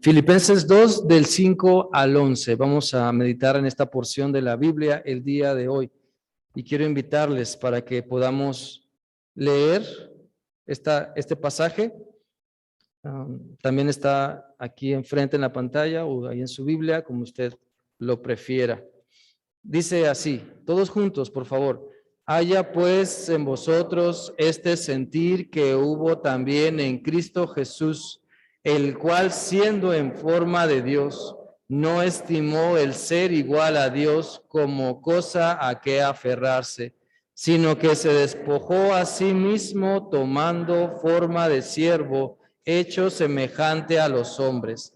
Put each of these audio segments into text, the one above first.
Filipenses 2, del 5 al 11. Vamos a meditar en esta porción de la Biblia el día de hoy. Y quiero invitarles para que podamos leer este pasaje. También está aquí enfrente en la pantalla o ahí en su Biblia, como usted lo prefiera. Dice así, todos juntos, por favor. Haya pues en vosotros este sentir que hubo también en Cristo Jesús, el cual siendo en forma de Dios, no estimó el ser igual a Dios como cosa a que aferrarse, sino que se despojó a sí mismo tomando forma de siervo, hecho semejante a los hombres.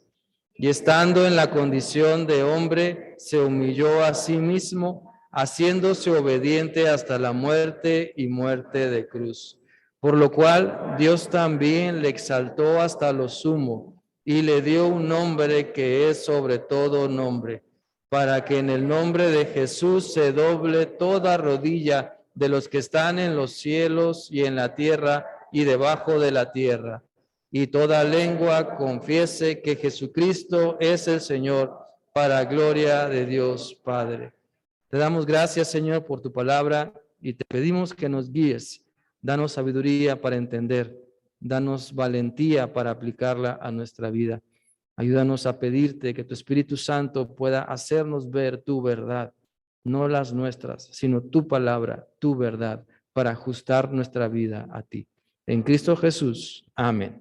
Y estando en la condición de hombre, se humilló a sí mismo, haciéndose obediente hasta la muerte y muerte de cruz. Por lo cual Dios también le exaltó hasta lo sumo y le dio un nombre que es sobre todo nombre, para que en el nombre de Jesús se doble toda rodilla de los que están en los cielos y en la tierra y debajo de la tierra, y toda lengua confiese que Jesucristo es el Señor, para gloria de Dios Padre. Te damos gracias, Señor, por tu palabra y te pedimos que nos guíes. Danos sabiduría para entender, danos valentía para aplicarla a nuestra vida. Ayúdanos a pedirte que tu Espíritu Santo pueda hacernos ver tu verdad, no las nuestras, sino tu palabra, tu verdad, para ajustar nuestra vida a ti. En Cristo Jesús. Amén.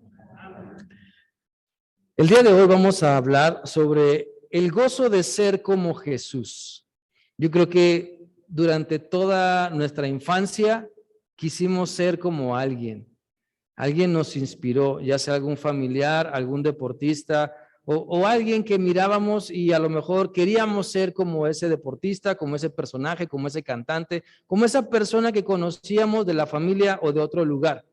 El día de hoy vamos a hablar sobre el gozo de ser como Jesús. Yo creo que durante toda nuestra infancia quisimos ser como alguien. Alguien nos inspiró, ya sea algún familiar, algún deportista o alguien que mirábamos y a lo mejor queríamos ser como ese deportista, como ese personaje, como ese cantante, como esa persona que conocíamos de la familia o de otro lugar.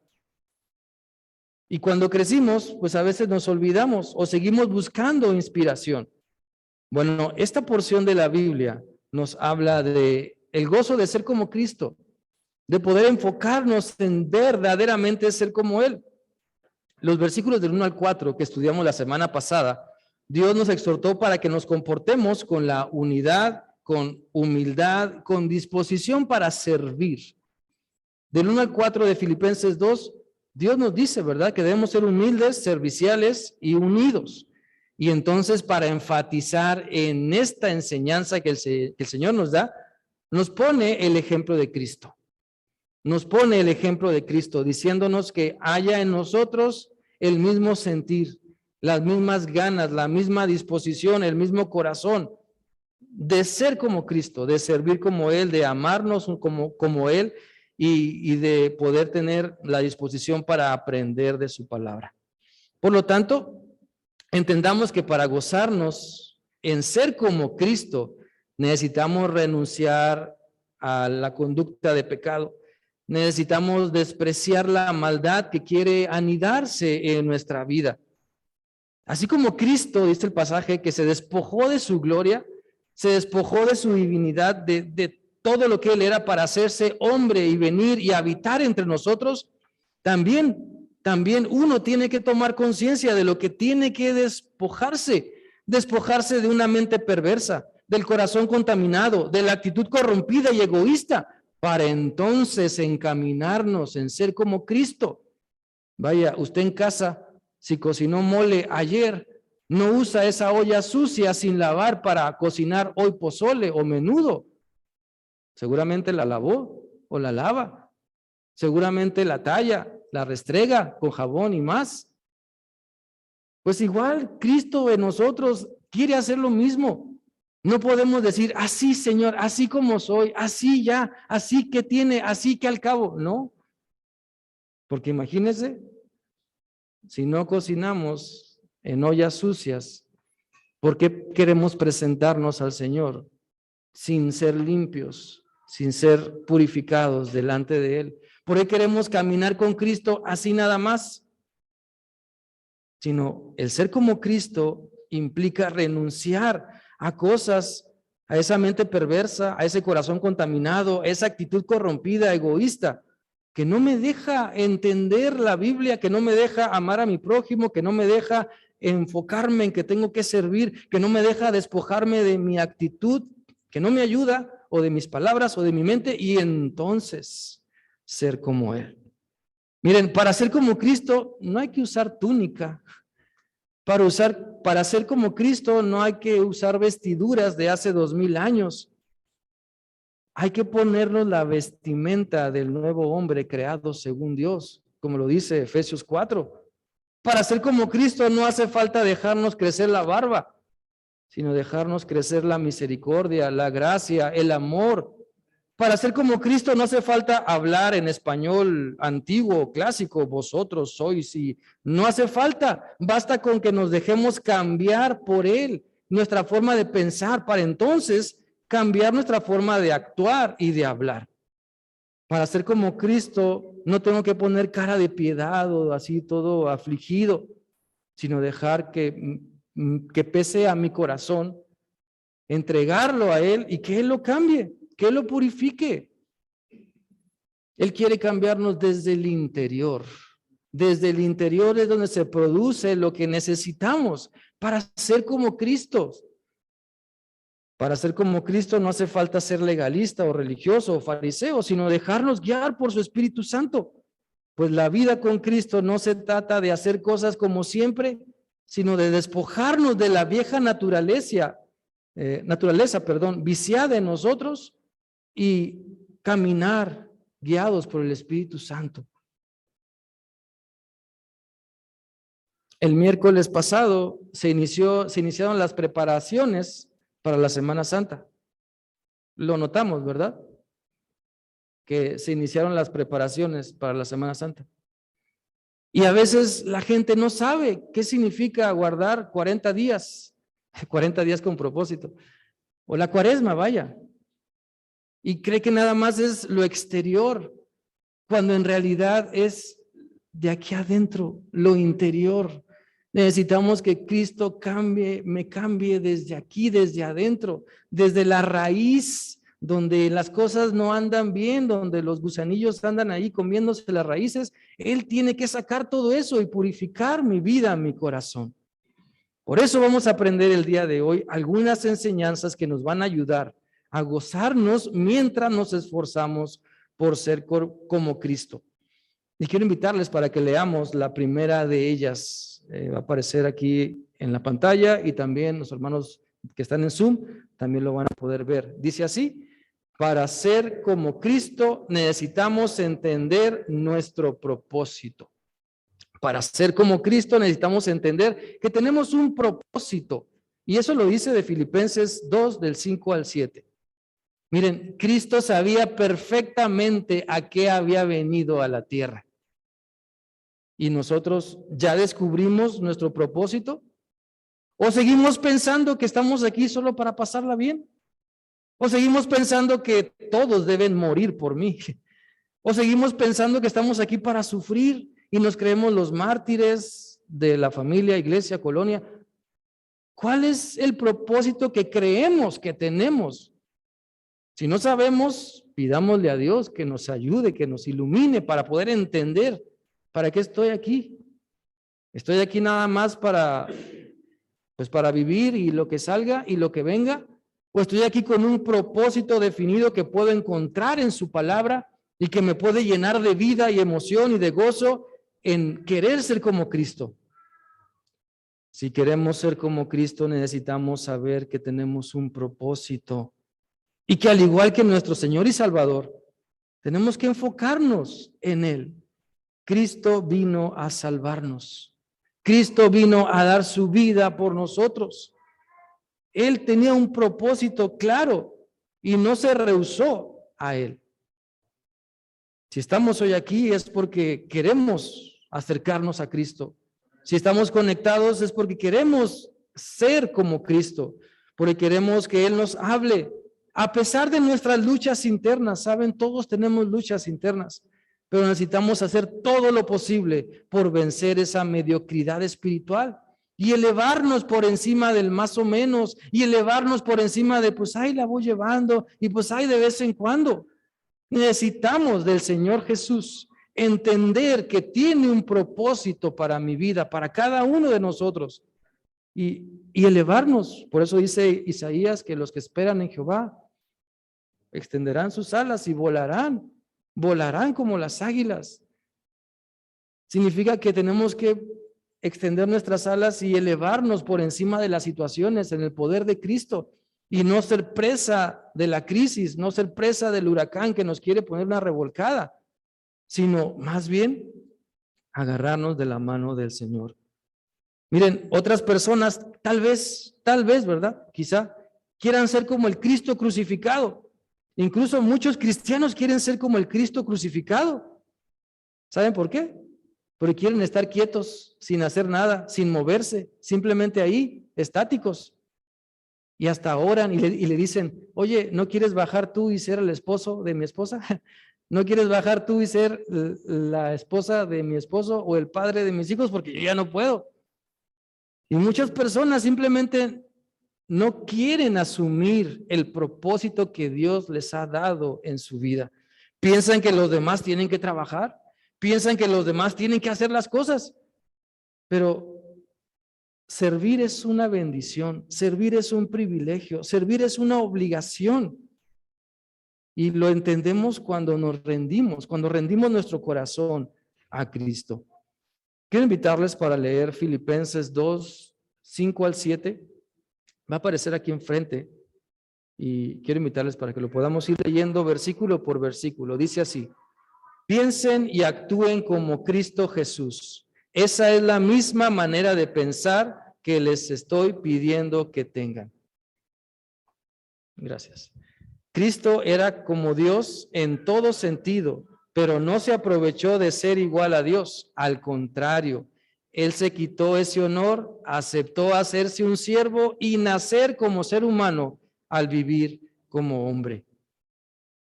Y cuando crecimos, pues a veces nos olvidamos o seguimos buscando inspiración. Bueno, esta porción de la Biblia nos habla de el gozo de ser como Cristo, de poder enfocarnos en verdaderamente ser como Él. Los versículos del 1 al 4 que estudiamos la semana pasada, Dios nos exhortó para que nos comportemos con la unidad, con humildad, con disposición para servir. Del 1 al 4 de Filipenses 2, Dios nos dice, ¿verdad?, que debemos ser humildes, serviciales y unidos. Y entonces, para enfatizar en esta enseñanza que el Señor nos da, nos pone el ejemplo de Cristo. Nos pone el ejemplo de Cristo, diciéndonos que haya en nosotros el mismo sentir, las mismas ganas, la misma disposición, el mismo corazón de ser como Cristo, de servir como Él, de amarnos como Él, y de poder tener la disposición para aprender de su palabra. Por lo tanto, entendamos que para gozarnos en ser como Cristo, necesitamos renunciar a la conducta de pecado. Necesitamos despreciar la maldad que quiere anidarse en nuestra vida. Así como Cristo, dice el pasaje, que se despojó de su gloria, se despojó de su divinidad, de todo lo que Él era para hacerse hombre y venir y habitar entre nosotros, también uno tiene que tomar conciencia de lo que tiene que despojarse de una mente perversa, del corazón contaminado, de la actitud corrompida y egoísta, para entonces encaminarnos en ser como Cristo. Vaya, usted en casa, si cocinó mole ayer, no usa esa olla sucia sin lavar para cocinar hoy pozole o menudo. Seguramente la lavó o la lava. Seguramente la talla, la restrega con jabón y más. Pues igual Cristo en nosotros quiere hacer lo mismo. No podemos decir, así Señor, así como soy, así ya, así que tiene, así que al cabo. No, porque imagínense, si no cocinamos en ollas sucias, ¿por qué queremos presentarnos al Señor sin ser limpios, sin ser purificados delante de Él? ¿Por qué queremos caminar con Cristo así nada más? Sino el ser como Cristo implica renunciar a cosas, a esa mente perversa, a ese corazón contaminado, a esa actitud corrompida, egoísta, que no me deja entender la Biblia, que no me deja amar a mi prójimo, que no me deja enfocarme en que tengo que servir, que no me deja despojarme de mi actitud, que no me ayuda, o de mis palabras, o de mi mente, y entonces ser como Él. Miren, para ser como Cristo no hay que usar túnica. Para ser como Cristo no hay que usar vestiduras de hace 2000 años. Hay que ponernos la vestimenta del nuevo hombre creado según Dios, como lo dice Efesios 4. Para ser como Cristo no hace falta dejarnos crecer la barba, sino dejarnos crecer la misericordia, la gracia, el amor. Para ser como Cristo no hace falta hablar en español antiguo, clásico, vosotros sois, y no hace falta. Basta con que nos dejemos cambiar por Él, nuestra forma de pensar, para entonces cambiar nuestra forma de actuar y de hablar. Para ser como Cristo no tengo que poner cara de piedad o así todo afligido, sino dejar que pese a mi corazón, entregarlo a Él y que Él lo cambie, que Él lo purifique. Él quiere cambiarnos desde el interior. Desde el interior es donde se produce lo que necesitamos para ser como Cristo. Para ser como Cristo no hace falta ser legalista o religioso o fariseo, sino dejarnos guiar por su Espíritu Santo. Pues la vida con Cristo no se trata de hacer cosas como siempre, sino de despojarnos de la vieja naturaleza, viciada en nosotros y caminar guiados por el Espíritu Santo. El miércoles pasado se iniciaron las preparaciones para la Semana Santa. Lo notamos, ¿verdad? Que se iniciaron las preparaciones para la Semana Santa. Y a veces la gente no sabe qué significa guardar 40 días con propósito, o la cuaresma, vaya. Y cree que nada más es lo exterior, cuando en realidad es de aquí adentro, lo interior. Necesitamos que Cristo me cambie desde aquí, desde adentro, desde la raíz, donde las cosas no andan bien, donde los gusanillos andan ahí comiéndose las raíces. Él tiene que sacar todo eso y purificar mi vida, mi corazón. Por eso vamos a aprender el día de hoy algunas enseñanzas que nos van a ayudar a gozarnos mientras nos esforzamos por ser como Cristo. Y quiero invitarles para que leamos la primera de ellas. Va a aparecer aquí en la pantalla y también los hermanos que están en Zoom también lo van a poder ver. Dice así: para ser como Cristo necesitamos entender nuestro propósito. Para ser como Cristo necesitamos entender que tenemos un propósito. Y eso lo dice de Filipenses 2, del 5 al 7. Miren, Cristo sabía perfectamente a qué había venido a la tierra. ¿Y nosotros ya descubrimos nuestro propósito? ¿O seguimos pensando que estamos aquí solo para pasarla bien? ¿O seguimos pensando que todos deben morir por mí? ¿O seguimos pensando que estamos aquí para sufrir y nos creemos los mártires de la familia, iglesia, colonia? ¿Cuál es el propósito que creemos que tenemos? Si no sabemos, pidámosle a Dios que nos ayude, que nos ilumine para poder entender para qué estoy aquí. Estoy aquí nada más para vivir y lo que salga y lo que venga, o estoy aquí con un propósito definido que puedo encontrar en su palabra y que me puede llenar de vida y emoción y de gozo en querer ser como Cristo. Si queremos ser como Cristo, necesitamos saber que tenemos un propósito y que al igual que nuestro Señor y Salvador, tenemos que enfocarnos en Él. Cristo vino a salvarnos. Cristo vino a dar su vida por nosotros. Él tenía un propósito claro y no se rehusó a Él. Si estamos hoy aquí es porque queremos acercarnos a Cristo. Si estamos conectados es porque queremos ser como Cristo, porque queremos que Él nos hable. A pesar de nuestras luchas internas, saben, todos tenemos luchas internas, pero necesitamos hacer todo lo posible por vencer esa mediocridad espiritual y elevarnos por encima del más o menos y elevarnos por encima de pues ahí la voy llevando y pues ahí de vez en cuando. Necesitamos del Señor Jesús entender que tiene un propósito para mi vida, para cada uno de nosotros. y elevarnos. Por eso dice Isaías que los que esperan en Jehová extenderán sus alas y volarán como las águilas. Significa que tenemos que extender nuestras alas y elevarnos por encima de las situaciones en el poder de Cristo y no ser presa de la crisis, no ser presa del huracán que nos quiere poner una revolcada, sino más bien agarrarnos de la mano del Señor. Miren, otras personas tal vez, ¿verdad? Quizá quieran ser como el Cristo crucificado. Incluso muchos cristianos quieren ser como el Cristo crucificado. ¿Saben por qué? Porque quieren estar quietos, sin hacer nada, sin moverse, simplemente ahí, estáticos. Y hasta oran y le dicen, oye, ¿no quieres bajar tú y ser el esposo de mi esposa? ¿No quieres bajar tú y ser la esposa de mi esposo o el padre de mis hijos? Porque yo ya no puedo. Y muchas personas simplemente no quieren asumir el propósito que Dios les ha dado en su vida. Piensan que los demás tienen que trabajar, piensan que los demás tienen que hacer las cosas, pero servir es una bendición, servir es un privilegio, servir es una obligación. Y lo entendemos cuando nos rendimos, cuando rendimos nuestro corazón a Cristo. Quiero invitarles para leer Filipenses 2, 5 al 7. Va a aparecer aquí enfrente y quiero invitarles para que lo podamos ir leyendo versículo por versículo. Dice así: piensen y actúen como Cristo Jesús. Esa es la misma manera de pensar que les estoy pidiendo que tengan. Gracias. Cristo era como Dios en todo sentido, pero no se aprovechó de ser igual a Dios. Al contrario, Él se quitó ese honor, aceptó hacerse un siervo y nacer como ser humano al vivir como hombre.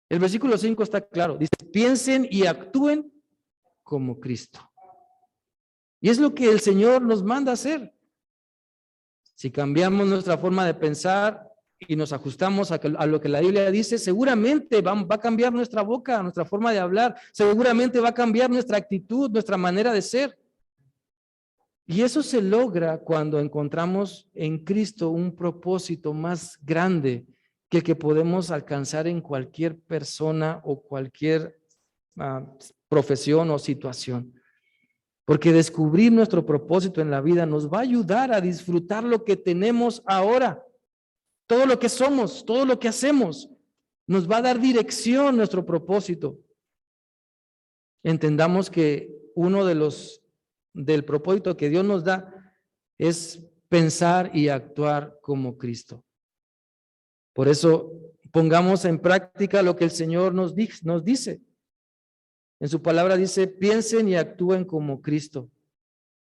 El versículo 5 está claro. Dice, piensen y actúen como Cristo. Y es lo que el Señor nos manda hacer. Si cambiamos nuestra forma de pensar y nos ajustamos a lo que la Biblia dice, seguramente va a cambiar nuestra boca, nuestra forma de hablar, seguramente va a cambiar nuestra actitud, nuestra manera de ser. Y eso se logra cuando encontramos en Cristo un propósito más grande que el que podemos alcanzar en cualquier persona o cualquier profesión o situación. Porque descubrir nuestro propósito en la vida nos va a ayudar a disfrutar lo que tenemos ahora. Todo lo que somos, todo lo que hacemos, nos va a dar dirección nuestro propósito. Entendamos que uno del propósito que Dios nos da es pensar y actuar como Cristo. Por eso pongamos en práctica lo que el Señor nos dice. En su palabra dice, piensen y actúen como Cristo.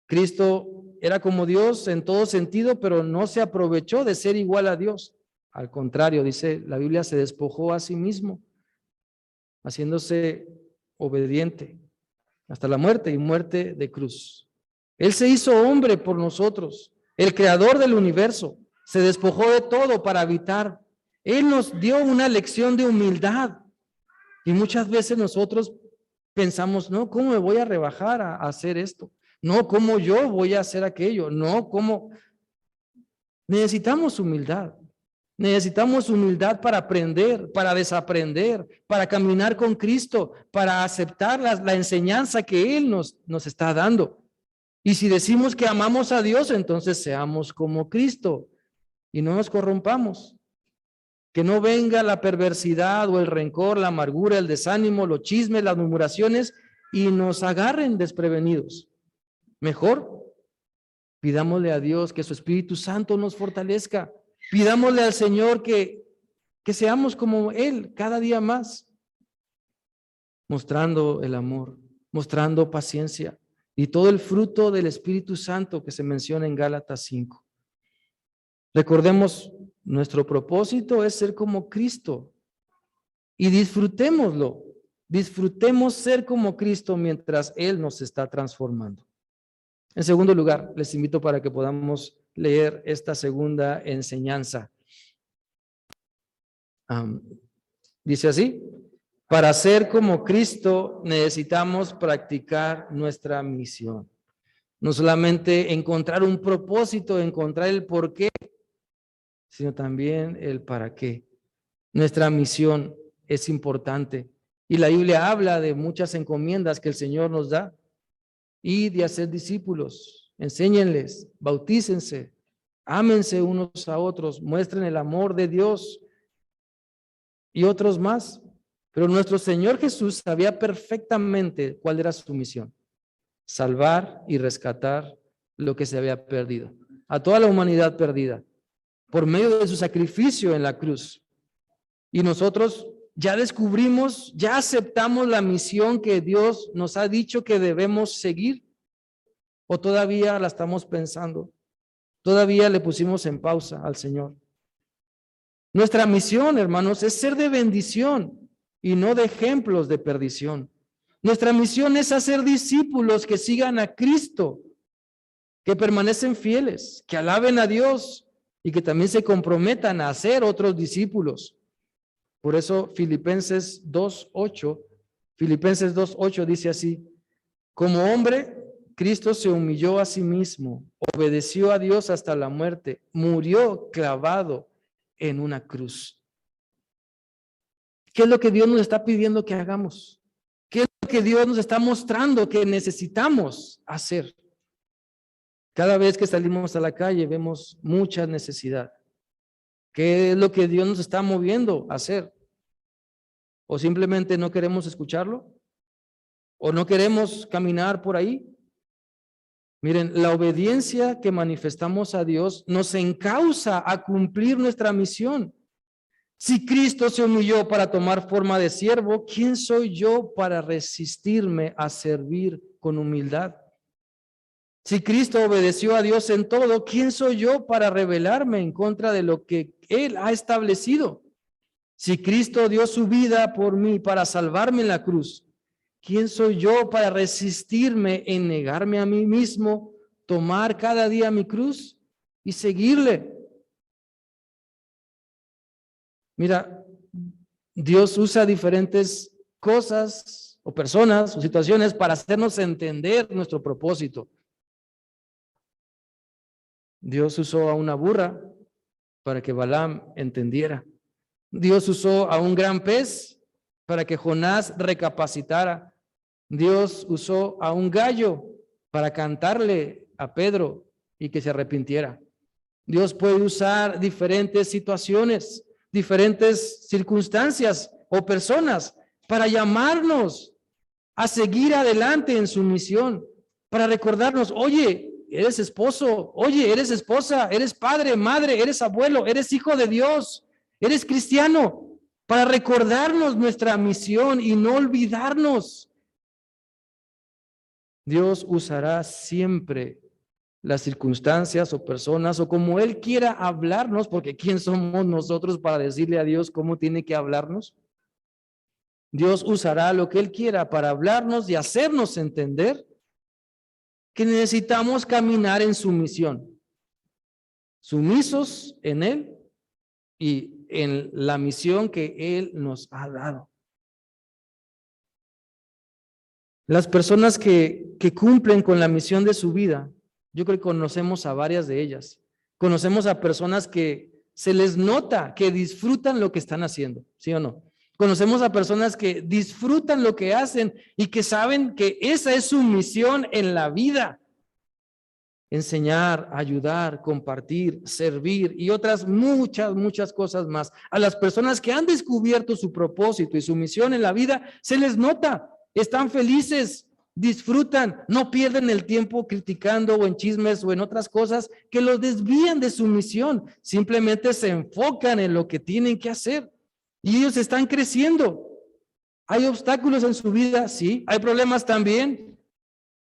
Cristo era como Dios en todo sentido, pero no se aprovechó de ser igual a Dios. Al contrario, dice la Biblia, se despojó a sí mismo, haciéndose obediente hasta la muerte y muerte de cruz. Él se hizo hombre por nosotros, el creador del universo, se despojó de todo para habitar. Él nos dio una lección de humildad y muchas veces nosotros pensamos, no, ¿cómo me voy a rebajar a hacer esto? No, ¿cómo yo voy a hacer aquello? No, ¿cómo? Necesitamos humildad. Necesitamos humildad para aprender, para desaprender, para caminar con Cristo, para aceptar la enseñanza que Él nos está dando. Y si decimos que amamos a Dios, entonces seamos como Cristo y no nos corrompamos. Que no venga la perversidad o el rencor, la amargura, el desánimo, los chismes, las murmuraciones y nos agarren desprevenidos. Mejor, pidámosle a Dios que su Espíritu Santo nos fortalezca. Pidámosle al Señor que seamos como Él cada día más, mostrando el amor, mostrando paciencia y todo el fruto del Espíritu Santo que se menciona en Gálatas 5. Recordemos, nuestro propósito es ser como Cristo y disfrutémoslo. Disfrutemos ser como Cristo mientras Él nos está transformando. En segundo lugar, les invito para que podamos leer esta segunda enseñanza. Dice así: para ser como Cristo necesitamos practicar nuestra misión. No solamente encontrar un propósito, encontrar el por qué, sino también el para qué. Nuestra misión es importante. Y la Biblia habla de muchas encomiendas que el Señor nos da. Y de hacer discípulos, enséñenles, bautícense, ámense unos a otros, muestren el amor de Dios y otros más. Pero nuestro Señor Jesús sabía perfectamente cuál era su misión: salvar y rescatar lo que se había perdido, a toda la humanidad perdida, por medio de su sacrificio en la cruz. Y nosotros ya descubrimos, ya aceptamos la misión que Dios nos ha dicho que debemos seguir, o todavía la estamos pensando, todavía le pusimos en pausa al Señor. Nuestra misión, hermanos, es ser de bendición y no de ejemplos de perdición. Nuestra misión es hacer discípulos que sigan a Cristo, que permanecen fieles, que alaben a Dios y que también se comprometan a hacer otros discípulos. Por eso Filipenses 2:8 dice así: como hombre, Cristo se humilló a sí mismo, obedeció a Dios hasta la muerte, murió clavado en una cruz. ¿Qué es lo que Dios nos está pidiendo que hagamos? ¿Qué es lo que Dios nos está mostrando que necesitamos hacer? Cada vez que salimos a la calle vemos mucha necesidad. ¿Qué es lo que Dios nos está moviendo a hacer? ¿O simplemente no queremos escucharlo? ¿O no queremos caminar por ahí? Miren, la obediencia que manifestamos a Dios nos encausa a cumplir nuestra misión. Si Cristo se humilló para tomar forma de siervo, ¿quién soy yo para resistirme a servir con humildad? Si Cristo obedeció a Dios en todo, ¿quién soy yo para rebelarme en contra de lo que Él ha establecido? Si Cristo dio su vida por mí para salvarme en la cruz, ¿quién soy yo para resistirme en negarme a mí mismo, tomar cada día mi cruz y seguirle? Mira, Dios usa diferentes cosas o personas o situaciones para hacernos entender nuestro propósito. Dios usó a una burra para que Balaam entendiera. Dios usó a un gran pez para que Jonás recapacitara. Dios usó a un gallo para cantarle a Pedro y que se arrepintiera. Dios puede usar diferentes situaciones, diferentes circunstancias o personas para llamarnos a seguir adelante en su misión, para recordarnos: oye, eres esposo, oye, eres esposa, eres padre, madre, eres abuelo, eres hijo de Dios, eres cristiano, para recordarnos nuestra misión y no olvidarnos. Dios usará siempre las circunstancias o personas o como Él quiera hablarnos, porque ¿quién somos nosotros para decirle a Dios cómo tiene que hablarnos? Dios usará lo que Él quiera para hablarnos y hacernos entender que necesitamos caminar en su misión, sumisos en Él y en la misión que Él nos ha dado. Las personas que cumplen con la misión de su vida, yo creo que conocemos a varias de ellas. Conocemos a personas que se les nota que disfrutan lo que están haciendo, ¿sí o no? Conocemos a personas que disfrutan lo que hacen y que saben que esa es su misión en la vida. Enseñar, ayudar, compartir, servir y otras muchas cosas más. A las personas que han descubierto su propósito y su misión en la vida, se les nota, están felices, disfrutan, no pierden el tiempo criticando o en chismes o en otras cosas que los desvían de su misión. Simplemente se enfocan en lo que tienen que hacer y ellos están creciendo. ¿Hay obstáculos en su vida? Sí. ¿Hay problemas también?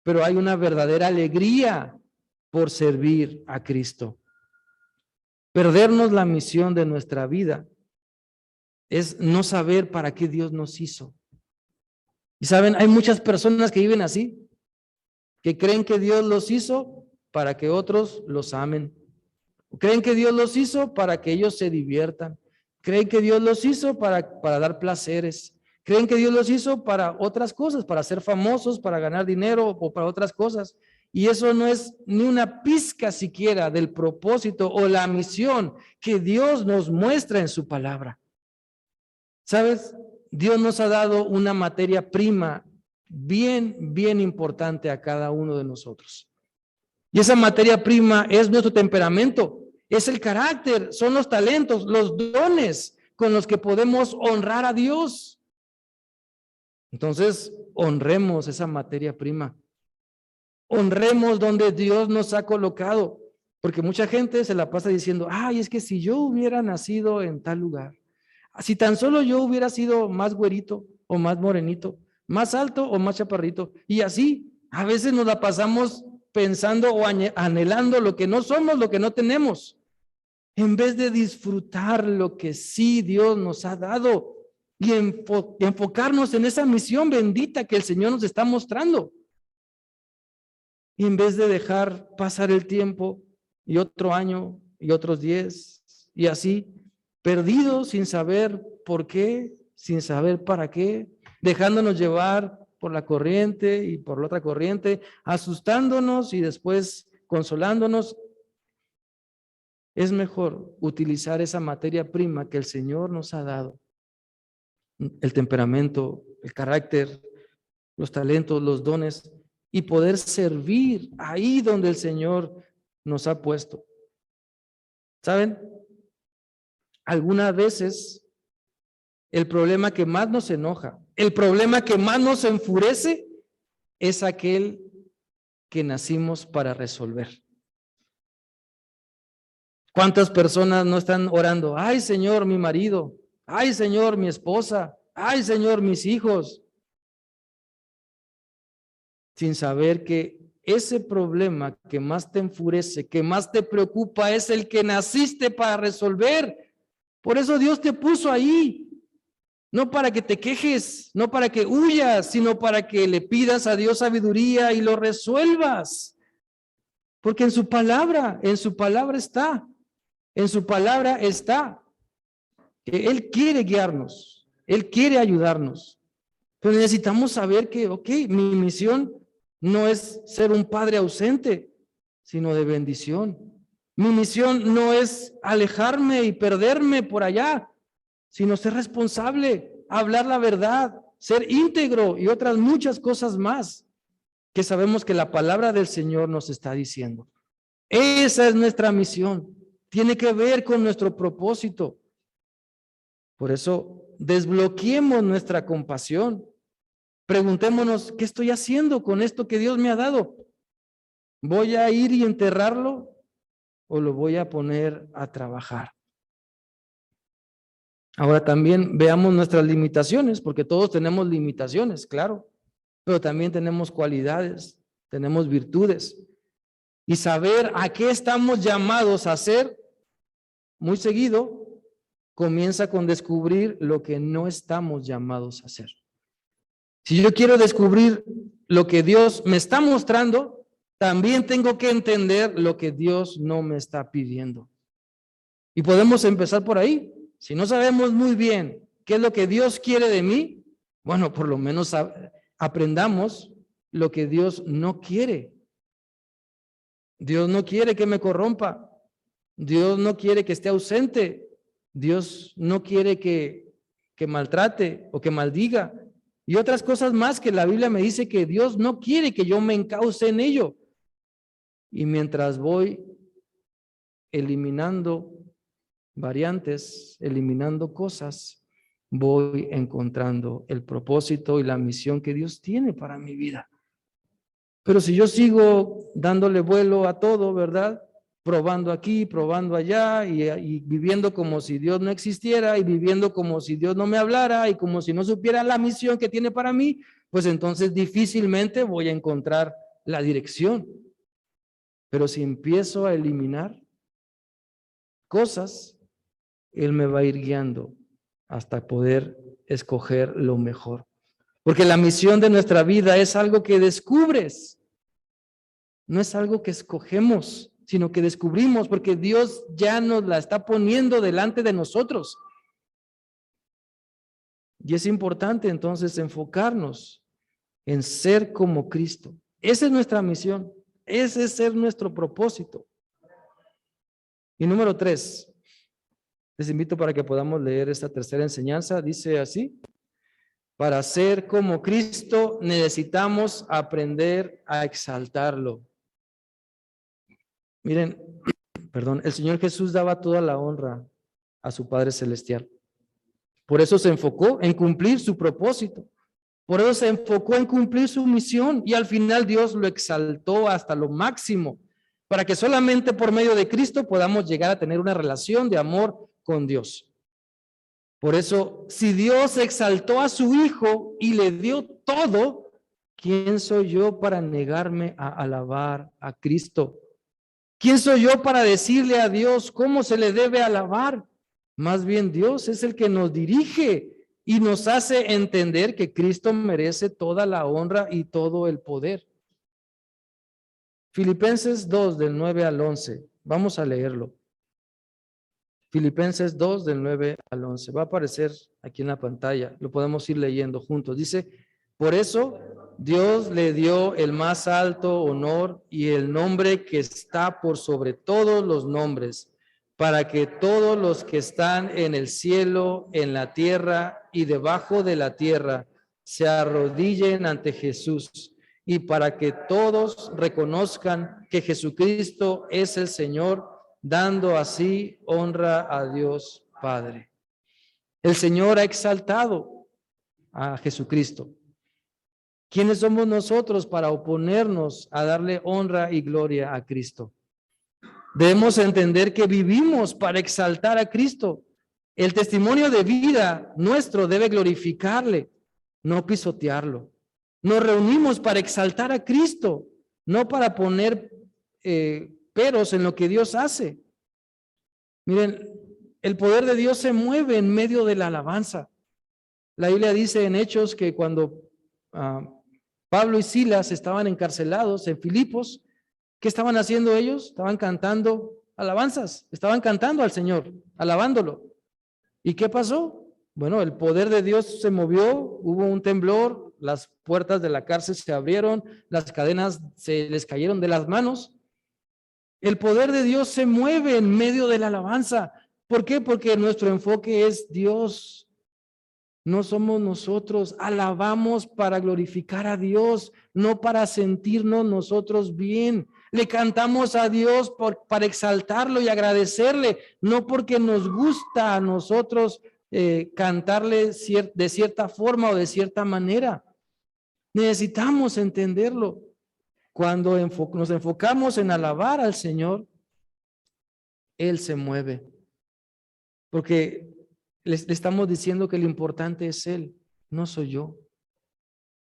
Pero hay una verdadera alegría por servir a Cristo. Perdernos la misión de nuestra vida es no saber para qué Dios nos hizo. Y saben, hay muchas personas que viven así, que creen que Dios los hizo para que otros los amen. Creen que Dios los hizo para que ellos se diviertan. Creen que Dios los hizo para dar placeres. Creen que Dios los hizo para otras cosas, para ser famosos, para ganar dinero o para otras cosas. Y eso no es ni una pizca siquiera del propósito o la misión que Dios nos muestra en su palabra. ¿Sabes? Dios nos ha dado una materia prima bien importante a cada uno de nosotros. Y esa materia prima es nuestro temperamento, es el carácter, son los talentos, los dones con los que podemos honrar a Dios. Entonces, honremos esa materia prima. Honremos donde Dios nos ha colocado, porque mucha gente se la pasa diciendo, ay, es que si yo hubiera nacido en tal lugar, si tan solo yo hubiera sido más güerito o más morenito, más alto o más chaparrito, y así, a veces nos la pasamos pensando o anhelando lo que no somos, lo que no tenemos, en vez de disfrutar lo que sí Dios nos ha dado y enfocarnos en esa misión bendita que el Señor nos está mostrando. Y en vez de dejar pasar el tiempo y otro año y otros 10 y así, perdidos sin saber por qué, sin saber para qué, dejándonos llevar por la corriente y por la otra corriente, asustándonos y después consolándonos. Es mejor utilizar esa materia prima que el Señor nos ha dado, el temperamento, el carácter, los talentos, los dones, y poder servir ahí donde el Señor nos ha puesto. ¿Saben? Algunas veces el problema que más nos enoja, el problema que más nos enfurece, es aquel que nacimos para resolver. ¿Cuántas personas no están orando? Ay, Señor, mi marido. Ay, Señor, mi esposa. Ay, Señor, mis hijos. Sin saber que ese problema que más te enfurece, que más te preocupa, es el que naciste para resolver. Por eso Dios te puso ahí. No para que te quejes, no para que huyas, sino para que le pidas a Dios sabiduría y lo resuelvas. Porque en su palabra está. En su palabra está. Él quiere guiarnos, Él quiere ayudarnos. Pero necesitamos saber que, ok, mi misión no es ser un padre ausente, sino de bendición. Mi misión no es alejarme y perderme por allá, sino ser responsable, hablar la verdad, ser íntegro y otras muchas cosas más que sabemos que la palabra del Señor nos está diciendo. Esa es nuestra misión. Tiene que ver con nuestro propósito. Por eso, desbloqueemos nuestra compasión. Preguntémonos, ¿qué estoy haciendo con esto que Dios me ha dado? ¿Voy a ir y enterrarlo o lo voy a poner a trabajar? Ahora también veamos nuestras limitaciones, porque todos tenemos limitaciones, claro, pero también tenemos cualidades, tenemos virtudes. Y saber a qué estamos llamados a hacer muy seguido comienza con descubrir lo que no estamos llamados a hacer. Si yo quiero descubrir lo que Dios me está mostrando, también tengo que entender lo que Dios no me está pidiendo. Y podemos empezar por ahí. Si no sabemos muy bien qué es lo que Dios quiere de mí, bueno, por lo menos aprendamos lo que Dios no quiere. Dios no quiere que me corrompa. Dios no quiere que esté ausente. Dios no quiere que maltrate o que maldiga. Y otras cosas más que la Biblia me dice que Dios no quiere que yo me encauce en ello. Y mientras voy eliminando variantes, eliminando cosas, voy encontrando el propósito y la misión que Dios tiene para mi vida. Pero si yo sigo dándole vuelo a todo, ¿verdad? Probando aquí, probando allá y viviendo como si Dios no existiera y viviendo como si Dios no me hablara y como si no supiera la misión que tiene para mí, pues entonces difícilmente voy a encontrar la dirección. Pero si empiezo a eliminar cosas, Él me va a ir guiando hasta poder escoger lo mejor. Porque la misión de nuestra vida es algo que descubres. No es algo que escogemos, sino que descubrimos, porque Dios ya nos la está poniendo delante de nosotros. Y es importante entonces enfocarnos en ser como Cristo. Esa es nuestra misión. Ese es ser nuestro propósito. Y número 3, les invito para que podamos leer esta tercera enseñanza. Dice así: para ser como Cristo necesitamos aprender a exaltarlo. Miren, perdón, el Señor Jesús daba toda la honra a su Padre Celestial. Por eso se enfocó en cumplir su propósito. Por eso se enfocó en cumplir su misión y al final Dios lo exaltó hasta lo máximo para que solamente por medio de Cristo podamos llegar a tener una relación de amor con Dios. Por eso, si Dios exaltó a su Hijo y le dio todo, ¿quién soy yo para negarme a alabar a Cristo? ¿Quién soy yo para decirle a Dios cómo se le debe alabar? Más bien Dios es el que nos dirige y nos hace entender que Cristo merece toda la honra y todo el poder. Filipenses 2, del 9 al 11. Vamos a leerlo. Filipenses 2, del 9 al 11. Va a aparecer aquí en la pantalla. Lo podemos ir leyendo juntos. Dice: por eso Dios le dio el más alto honor y el nombre que está por sobre todos los nombres, para que todos los que están en el cielo, en la tierra y debajo de la tierra se arrodillen ante Jesús, y para que todos reconozcan que Jesucristo es el Señor, dando así honra a Dios Padre. El Señor ha exaltado a Jesucristo. ¿Quiénes somos nosotros para oponernos a darle honra y gloria a Cristo? Debemos entender que vivimos para exaltar a Cristo. El testimonio de vida nuestro debe glorificarle, no pisotearlo. Nos reunimos para exaltar a Cristo, no para poner peros en lo que Dios hace. Miren, el poder de Dios se mueve en medio de la alabanza. La Biblia dice en Hechos que cuando Pablo y Silas estaban encarcelados en Filipos, ¿qué estaban haciendo ellos? Estaban cantando alabanzas, estaban cantando al Señor, alabándolo. ¿Y qué pasó? Bueno, el poder de Dios se movió, hubo un temblor, las puertas de la cárcel se abrieron, las cadenas se les cayeron de las manos. El poder de Dios se mueve en medio de la alabanza. ¿Por qué? Porque nuestro enfoque es Dios. No somos nosotros. Alabamos para glorificar a Dios, no para sentirnos nosotros bien. Le cantamos a Dios para exaltarlo y agradecerle, no porque nos gusta a nosotros cantarle de cierta forma o de cierta manera. Necesitamos entenderlo. Cuando nos enfocamos en alabar al Señor, Él se mueve. Porque le estamos diciendo que lo importante es Él, no soy yo.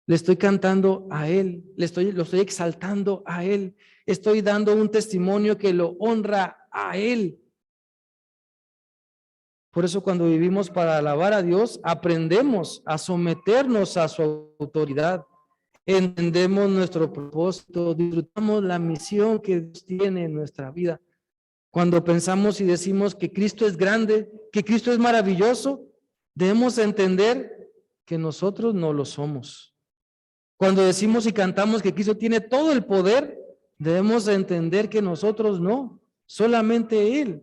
Le estoy cantando a Él, lo estoy exaltando a Él. Estoy dando un testimonio que lo honra a Él. Por eso cuando vivimos para alabar a Dios, aprendemos a someternos a su autoridad. Entendemos nuestro propósito, disfrutamos la misión que Dios tiene en nuestra vida. Cuando pensamos y decimos que Cristo es grande, que Cristo es maravilloso, debemos entender que nosotros no lo somos. Cuando decimos y cantamos que Cristo tiene todo el poder, debemos entender que nosotros no, solamente Él.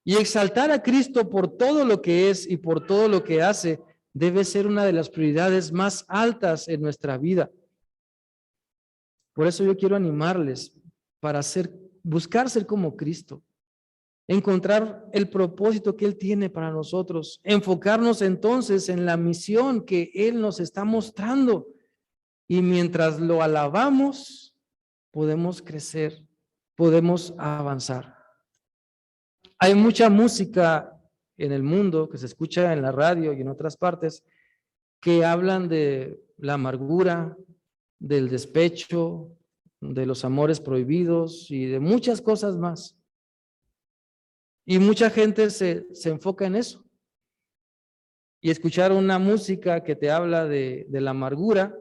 Y exaltar a Cristo por todo lo que es y por todo lo que hace debe ser una de las prioridades más altas en nuestra vida. Por eso yo quiero animarles para buscar ser como Cristo, encontrar el propósito que Él tiene para nosotros, enfocarnos entonces en la misión que Él nos está mostrando. Y mientras lo alabamos, podemos crecer, podemos avanzar. Hay mucha música en el mundo que se escucha en la radio y en otras partes que hablan de la amargura, del despecho, de los amores prohibidos y de muchas cosas más. Y mucha gente se enfoca en eso. Y escuchar una música que te habla de la amargura,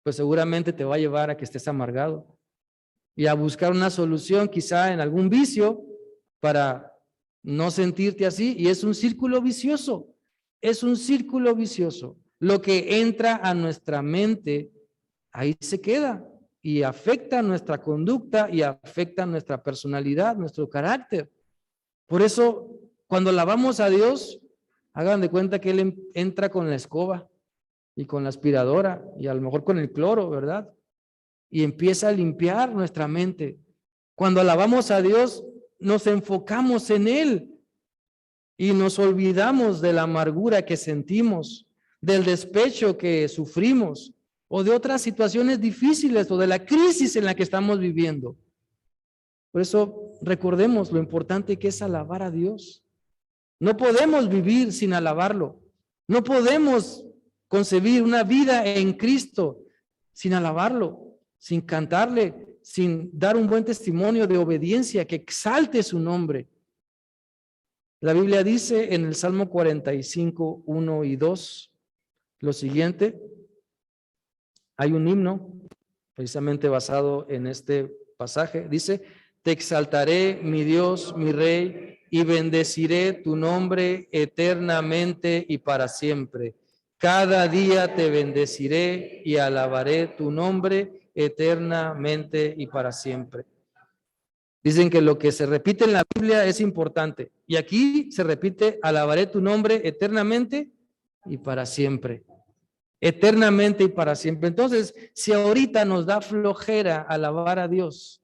pues seguramente te va a llevar a que estés amargado y a buscar una solución quizá en algún vicio para no sentirte así, y es un círculo vicioso, es un círculo vicioso. Lo que entra a nuestra mente, ahí se queda, y afecta nuestra conducta y afecta nuestra personalidad, nuestro carácter. Por eso, cuando alabamos a Dios, hagan de cuenta que Él entra con la escoba y con la aspiradora y a lo mejor con el cloro, ¿verdad? Y empieza a limpiar nuestra mente. Cuando alabamos a Dios, nos enfocamos en Él y nos olvidamos de la amargura que sentimos, del despecho que sufrimos o de otras situaciones difíciles o de la crisis en la que estamos viviendo. Por eso recordemos lo importante que es alabar a Dios. No podemos vivir sin alabarlo. No podemos concebir una vida en Cristo sin alabarlo, sin cantarle, sin dar un buen testimonio de obediencia que exalte su nombre. La Biblia dice en el Salmo 45, 1 y 2, lo siguiente. Hay un himno precisamente basado en este pasaje. Dice, te exaltaré, mi Dios, mi Rey, y bendeciré tu nombre eternamente y para siempre. Cada día te bendeciré y alabaré tu nombre eternamente y para siempre. Dicen que lo que se repite en la Biblia es importante. Y aquí se repite, alabaré tu nombre eternamente y para siempre. Eternamente y para siempre. Entonces, si ahorita nos da flojera alabar a Dios,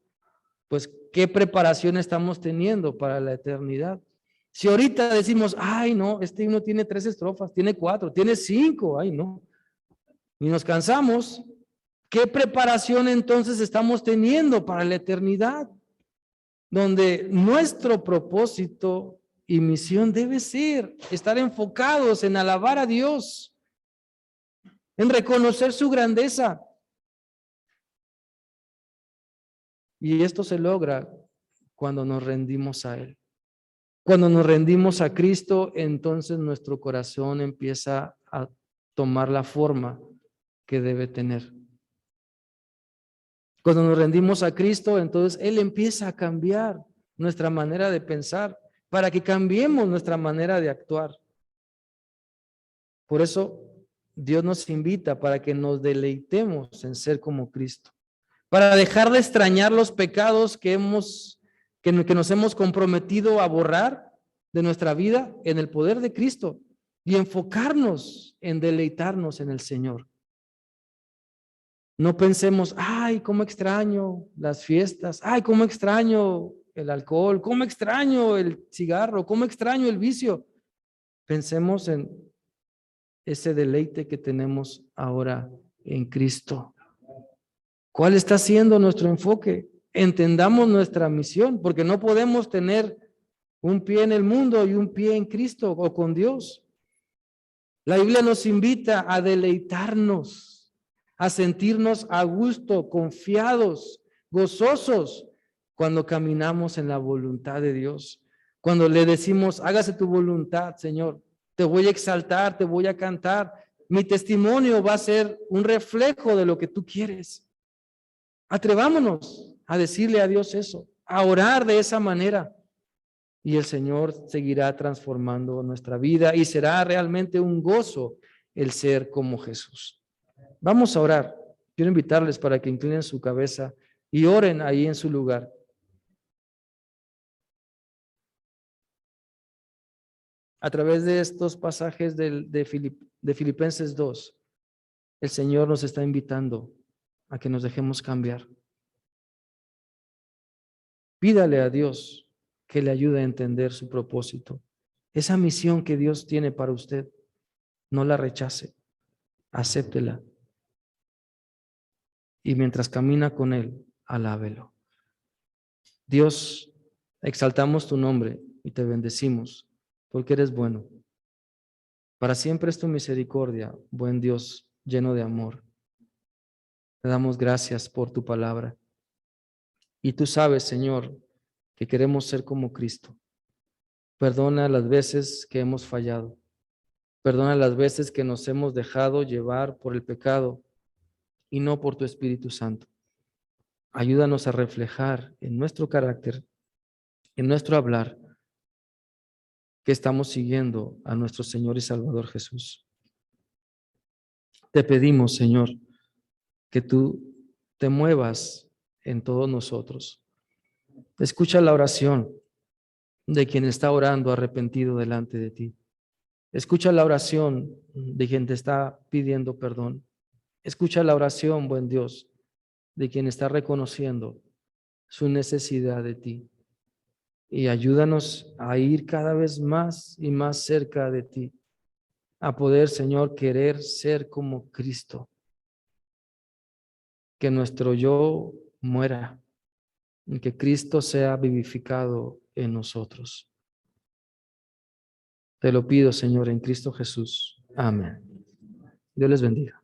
pues, ¿qué preparación estamos teniendo para la eternidad? Si ahorita decimos, ay, no, este himno tiene 3 estrofas, tiene 4, tiene 5, ay, no. Y nos cansamos, ¿qué preparación entonces estamos teniendo para la eternidad? Donde nuestro propósito y misión debe ser estar enfocados en alabar a Dios, en reconocer su grandeza. Y esto se logra cuando nos rendimos a Él. Cuando nos rendimos a Cristo, entonces nuestro corazón empieza a tomar la forma que debe tener. Cuando nos rendimos a Cristo, entonces Él empieza a cambiar nuestra manera de pensar para que cambiemos nuestra manera de actuar. Por eso Dios nos invita para que nos deleitemos en ser como Cristo, para dejar de extrañar los pecados que nos hemos comprometido a borrar de nuestra vida en el poder de Cristo y enfocarnos en deleitarnos en el Señor. No pensemos, ay, cómo extraño las fiestas, ay, cómo extraño el alcohol, cómo extraño el cigarro, cómo extraño el vicio. Pensemos en ese deleite que tenemos ahora en Cristo. ¿Cuál está siendo nuestro enfoque? Entendamos nuestra misión, porque no podemos tener un pie en el mundo y un pie en Cristo o con Dios. La Biblia nos invita a deleitarnos, a sentirnos a gusto, confiados, gozosos cuando caminamos en la voluntad de Dios. Cuando le decimos, hágase tu voluntad, Señor, te voy a exaltar, te voy a cantar. Mi testimonio va a ser un reflejo de lo que tú quieres. Atrevámonos a decirle a Dios eso, a orar de esa manera. Y el Señor seguirá transformando nuestra vida y será realmente un gozo el ser como Jesús. Vamos a orar. Quiero invitarles para que inclinen su cabeza y oren ahí en su lugar. A través de estos pasajes de Filipenses 2, el Señor nos está invitando a que nos dejemos cambiar. Pídale a Dios que le ayude a entender su propósito. Esa misión que Dios tiene para usted, no la rechace, acéptela. Y mientras camina con Él, alábelo. Dios, exaltamos tu nombre y te bendecimos, porque eres bueno. Para siempre es tu misericordia, buen Dios, lleno de amor. Te damos gracias por tu palabra. Y tú sabes, Señor, que queremos ser como Cristo. Perdona las veces que hemos fallado. Perdona las veces que nos hemos dejado llevar por el pecado y no por tu Espíritu Santo. Ayúdanos a reflejar en nuestro carácter, en nuestro hablar, que estamos siguiendo a nuestro Señor y Salvador Jesús. Te pedimos, Señor, que tú te muevas en todos nosotros. Escucha la oración de quien está orando arrepentido delante de ti. Escucha la oración de quien te está pidiendo perdón. Escucha la oración, buen Dios, de quien está reconociendo su necesidad de ti. Y ayúdanos a ir cada vez más y más cerca de ti, a poder, Señor, querer ser como Cristo. Que nuestro yo muera y que Cristo sea vivificado en nosotros. Te lo pido, Señor, en Cristo Jesús. Amén. Dios les bendiga.